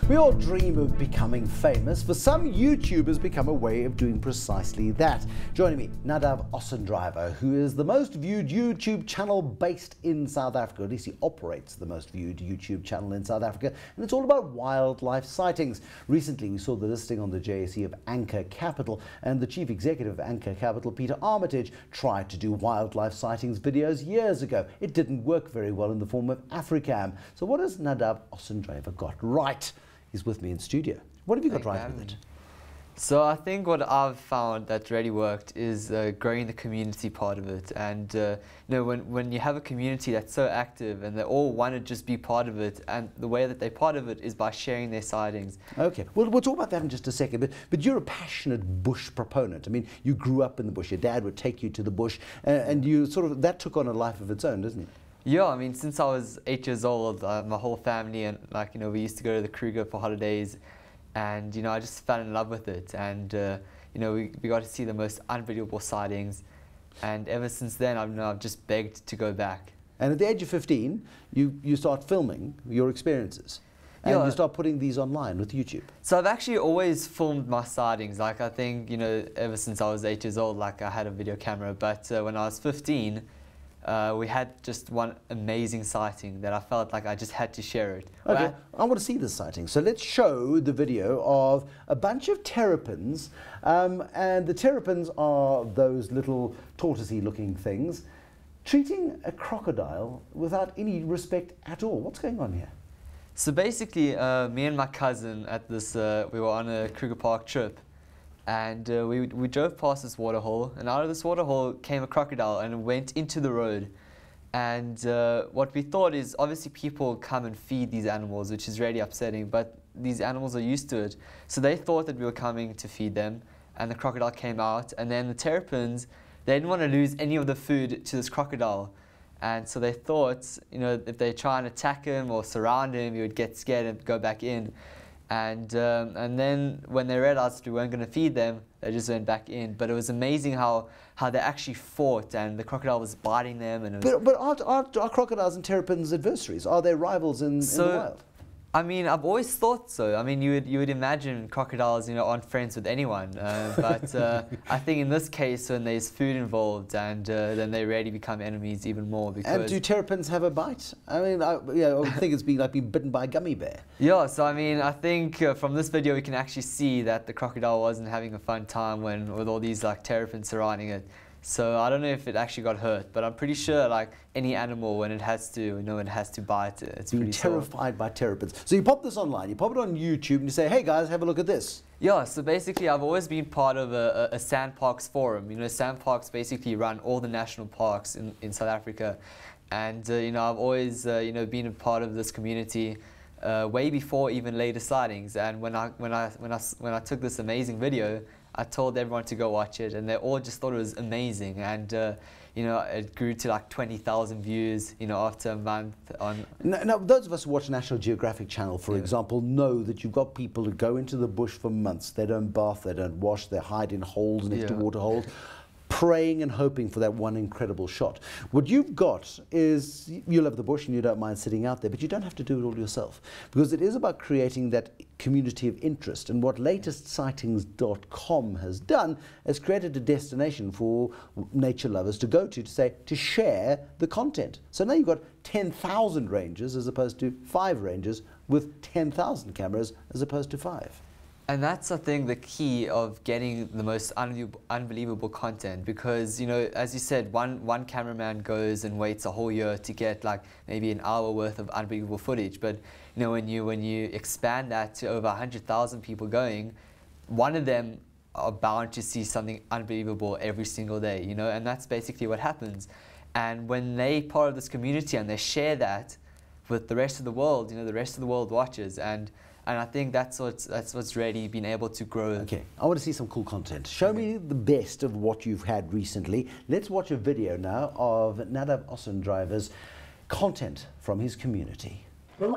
We all dream of becoming famous. For some, YouTube has become a way of doing precisely that. Joining me, Nadav Ossendryver, who is the most viewed YouTube channel based in South Africa. At least he operates the most viewed YouTube channel in South Africa, and it's all about wildlife sightings. Recently, we saw the listing on the JSE of Anchor Capital, and the chief executive of Anchor Capital, Peter Armitage, tried to do wildlife sightings videos years ago. It didn't work very well in the form of Africam. So what has Nadav Ossendryver got right? He's with me in studio. What have you got right with it? So I think what I've found that really worked is growing the community part of it. And you know, when you have a community that's so active and they all want to just be part of it, and the way that they're part of it is by sharing their sightings. Okay, well, we'll talk about that in just a second. But you're a passionate bush proponent. I mean, you grew up in the bush. Your dad would take you to the bush, and you sort of, that took on a life of its own, doesn't it? Yeah, I mean, since I was 8 years old, my whole family and we used to go to the Kruger for holidays, and I just fell in love with it, and we got to see the most unbelievable sightings, and ever since then I've just begged to go back. And at the age of 15, you start filming your experiences, and you start putting these online with YouTube. So I've actually always filmed my sightings. Like, I think ever since I was 8 years old, like, I had a video camera, but when I was 15. We had just one amazing sighting that I felt like I just had to share it. Okay, I want to see this sighting. So let's show the video of a bunch of terrapins. And the terrapins are those little tortoisey looking things treating a crocodile without any respect at all. What's going on here? So basically, me and my cousin at this, we were on a Kruger Park trip. And we drove past this waterhole, and out of this waterhole came a crocodile and it went into the road. And what we thought is, obviously people come and feed these animals, which is really upsetting, but these animals are used to it. So they thought that we were coming to feed them, and the crocodile came out, and then the terrapins, they didn't want to lose any of the food to this crocodile. And so they thought, if they try and attack him or surround him, he would get scared and go back in. And then when they realized we weren't going to feed them, they just went back in. But it was amazing how they actually fought, and the crocodile was biting them. And but aren't crocodiles and terrapins adversaries? Are they rivals in the wild? I mean, I've always thought so. I mean, you would imagine crocodiles, aren't friends with anyone. But I think in this case, when there's food involved, and then they really become enemies even more. Because and do terrapins have a bite? I mean, I think it's like being bitten by a gummy bear. Yeah. So I mean, I think from this video we can actually see that the crocodile wasn't having a fun time with all these terrapins surrounding it. So I don't know if it actually got hurt, but I'm pretty sure any animal, when it has to, it has to bite, it's being pretty terrified by terrapins. So you pop this online, you pop it on YouTube, and you say, hey guys, have a look at this. Yeah, so basically I've always been part of a sandparks forum. Sandparks basically run all the national parks in South Africa. And I've always been a part of this community way before even later sightings. And when I took this amazing video, I told everyone to go watch it, and they all just thought it was amazing. And it grew to 20,000 views, after a month. Now, those of us who watch National Geographic Channel, for example, know that you've got people who go into the bush for months. They don't bath, they don't wash, they hide in holes next to water holes, praying and hoping for that one incredible shot. What you've got is, you love the bush and you don't mind sitting out there, but you don't have to do it all yourself, because it is about creating that community of interest. And what latestsightings.com has done is created a destination for nature lovers to go to share the content. So now you've got 10,000 rangers as opposed to 5 rangers, with 10,000 cameras as opposed to 5. And that's, I think, the key of getting the most unbelievable content, because, as you said, one cameraman goes and waits a whole year to get maybe an hour worth of unbelievable footage. But when you expand that to over 100,000 people going, one of them are bound to see something unbelievable every single day, and that's basically what happens. And when they're part of this community and they share that with the rest of the world, the rest of the world watches. And I think that's what's really been able to grow. Okay, I want to see some cool content. Show me the best of what you've had recently. Let's watch a video now of Nadav Ossendryver's content from his community. Whoa!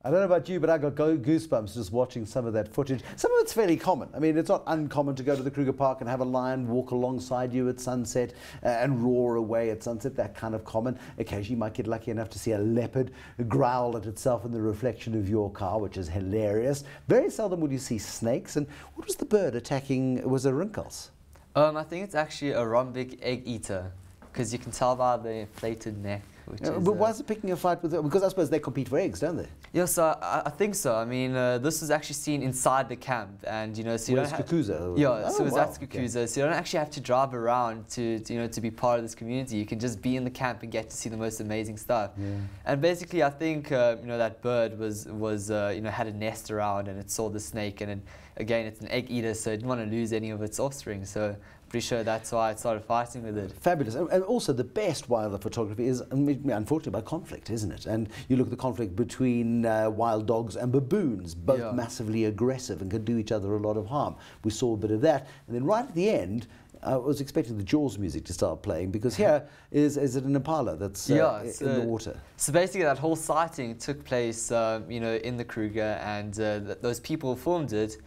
I don't know about you, but I got goosebumps just watching some of that footage. Some of it's fairly common. I mean, it's not uncommon to go to the Kruger Park and have a lion walk alongside you at sunset and roar away at sunset. That kind of common. Occasionally you might get lucky enough to see a leopard growl at itself in the reflection of your car, which is hilarious. Very seldom would you see snakes. And what was the bird attacking? Was it rinkels? I think it's actually a rhombic egg eater, because you can tell by the inflated neck. But why is it picking a fight with it? Because I suppose they compete for eggs, don't they? Yeah, so I think so. I mean, this was actually seen inside the camp, and so you don't have. Yeah, so that's Kukuza. Okay. So you don't actually have to drive around to be part of this community. You can just be in the camp and get to see the most amazing stuff. Yeah. And basically, I think that bird was had a nest around, and it saw the snake, and again, it's an egg eater, so it didn't want to lose any of its offspring. So pretty sure that's why it started fighting with it. Fabulous. And also the best wildlife photography is, unfortunately, by conflict, isn't it? And you look at the conflict between wild dogs and baboons, both massively aggressive and can do each other a lot of harm. We saw a bit of that. And then right at the end, I was expecting the Jaws music to start playing, because here is it an impala that's in the water? So basically that whole sighting took place in the Kruger, and those people who filmed it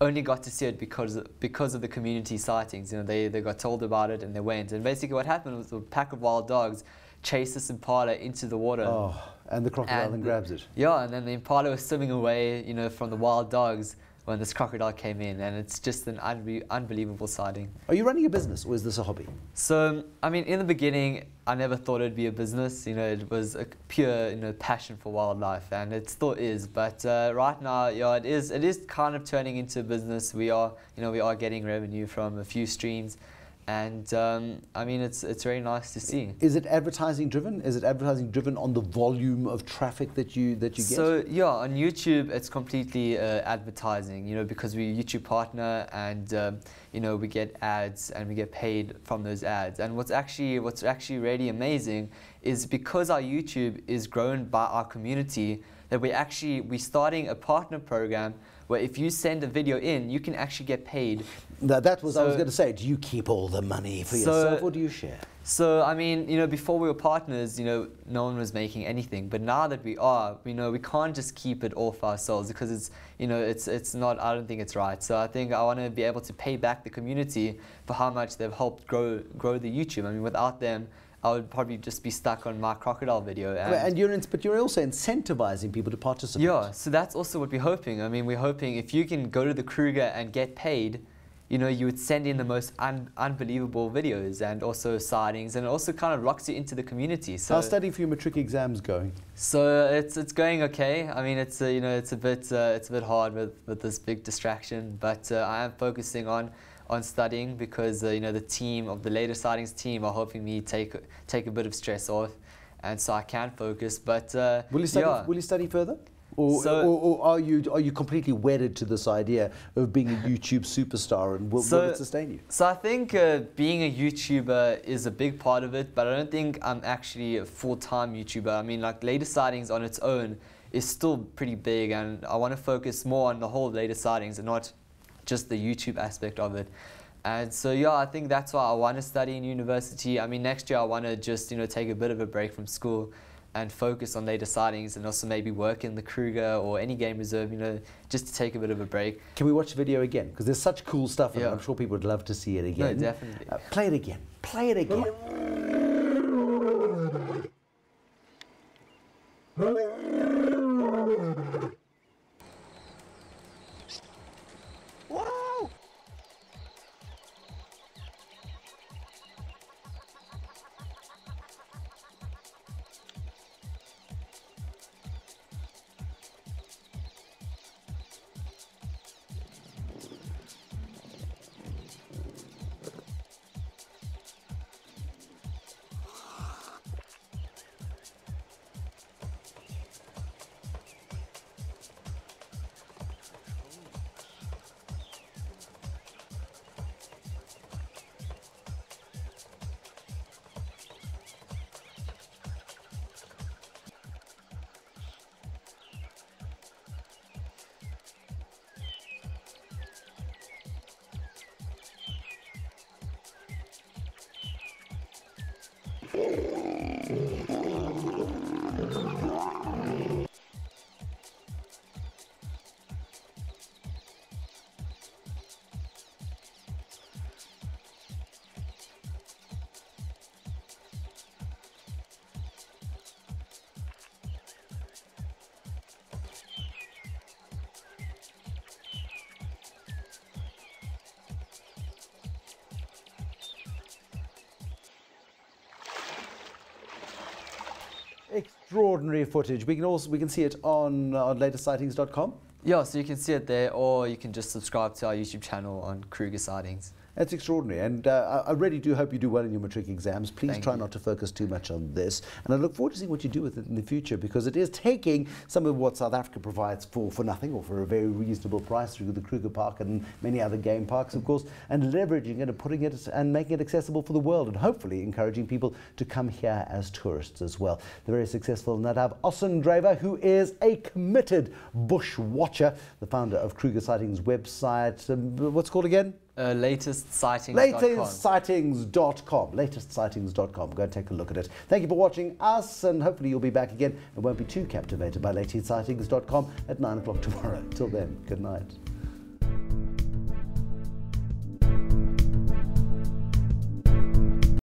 only got to see it because of the community sightings. They got told about it and they went. And basically what happened was a pack of wild dogs chased this impala into the water. Oh, and the crocodile then grabs it. Yeah, and then the impala was swimming away, from the wild dogs when this crocodile came in, and it's just an unbelievable sighting. Are you running a business, or is this a hobby? So, I mean, in the beginning, I never thought it'd be a business. It was a pure, passion for wildlife, and it still is. But right now, it is kind of turning into a business. We are getting revenue from a few streams. And I mean, it's very nice to see. Is it advertising driven? Is it advertising driven on the volume of traffic that you get? So yeah, on YouTube it's completely advertising. Because we're a YouTube partner, and we get ads and we get paid from those ads. And what's actually really amazing is, because our YouTube is grown by our community, that we're starting a partner program where if you send a video in, you can actually get paid. That was I was going to say. Do you keep all the money for yourself, or do you share? So I mean, before we were partners, no one was making anything. But now that we are, we can't just keep it all for ourselves, because it's not. I don't think it's right. So I think I want to be able to pay back the community for how much they've helped grow the YouTube. I mean, without them, I would probably just be stuck on my crocodile video. But you're also incentivizing people to participate. Yeah, so that's also what we're hoping. I mean, we're hoping if you can go to the Kruger and get paid, you would send in the most unbelievable videos and also sightings, and it also kind of locks you into the community. So how's studying for your matric exams going? So it's going okay. I mean, it's a bit hard with this big distraction, but I am focusing on studying, because the later sightings team are helping me take a bit of stress off, and so I can focus. But will you study further? Or are you completely wedded to this idea of being a YouTube superstar, and will it sustain you? So I think being a YouTuber is a big part of it, but I don't think I'm actually a full-time YouTuber. I mean, like, later sightings on its own is still pretty big, and I want to focus more on the whole later sightings and not just the YouTube aspect of it. And so I think that's why I want to study in university. I mean, next year I want to just take a bit of a break from school and focus on later sightings, and also maybe work in the Kruger or any game reserve, just to take a bit of a break. Can we watch the video again? Because there's such cool stuff, and I'm sure people would love to see it again. No, definitely. Play it again. Play it again. Extraordinary footage. We can see it on latestsightings.com. Yeah, so you can see it there, or you can just subscribe to our YouTube channel on Kruger Sightings. That's extraordinary, and I really do hope you do well in your matric exams. Please Thank try you. not to focus too much on this, and I look forward to seeing what you do with it in the future, because it is taking some of what South Africa provides for nothing or for a very reasonable price through the Kruger Park and many other game parks, of course, and leveraging it and putting it and making it accessible for the world, and hopefully encouraging people to come here as tourists as well. The very successful Nadav Ossendryver, who is a committed bush watcher, the founder of Kruger Sightings website, what's it called again? Latestsightings.com. Latestsightings.com. Latestsightings.com. Go and take a look at it. Thank you for watching us, and hopefully you'll be back again and won't be too captivated by latestsightings.com at 9 o'clock tomorrow. Till then, good night.